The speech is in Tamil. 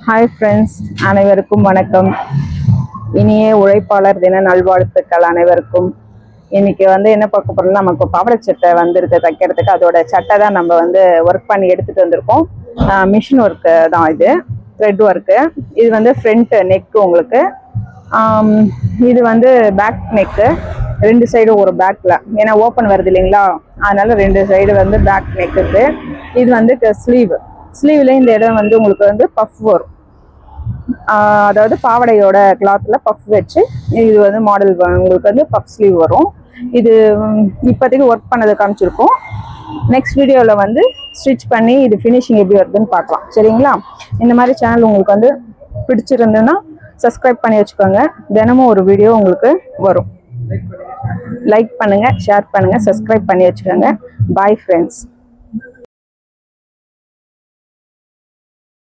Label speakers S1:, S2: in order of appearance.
S1: ஹாய் ஃப்ரெண்ட்ஸ், அனைவருக்கும் வணக்கம். இனிய உழைப்பாளர் தின நல்வாழ்த்துக்கள் அனைவருக்கும். இன்னைக்கு என்ன பார்க்க போறோம்னா, நமக்கு பாவாடை சட்டை வந்திருக்கு தைக்கிறதுக்கு. அதோட சட்டை தான் நம்ம ஒர்க் பண்ணி எடுத்துட்டு வந்திருக்கோம். மிஷின் ஒர்க்கு தான் இது, த்ரெட் ஒர்க்கு. இது ஃப்ரண்ட் நெக்கு உங்களுக்கு. இது பேக் நெக்கு, ரெண்டு சைடும் ஒரு பேக்கில், ஏன்னா ஓப்பன் வருது இல்லைங்களா, அதனால ரெண்டு சைடு பேக் நெக் இருக்குது. இது ஸ்லீவ்ல இந்த இடம் உங்களுக்கு பஃப் வரும். அதாவது பாவடையோட கிளாத்ல பஃப் வச்சு இது மாடல் உங்களுக்கு பஃப் ஸ்லீவ் வரும். இது இப்போதைக்கு ஒர்க் பண்ணதை காமிச்சிருக்கோம். நெக்ஸ்ட் வீடியோவில் ஸ்டிச் பண்ணி இது ஃபினிஷிங் எப்படி வருதுன்னு பார்க்கலாம். சரிங்களா? இந்த மாதிரி சேனல் உங்களுக்கு பிடிச்சிருந்துன்னா சப்ஸ்கிரைப் பண்ணி வச்சுக்கோங்க. தினமும் ஒரு வீடியோ உங்களுக்கு வரும். லைக் பண்ணுங்கள், ஷேர் பண்ணுங்கள், சப்ஸ்கிரைப் பண்ணி வச்சுக்கோங்க. Bye friends.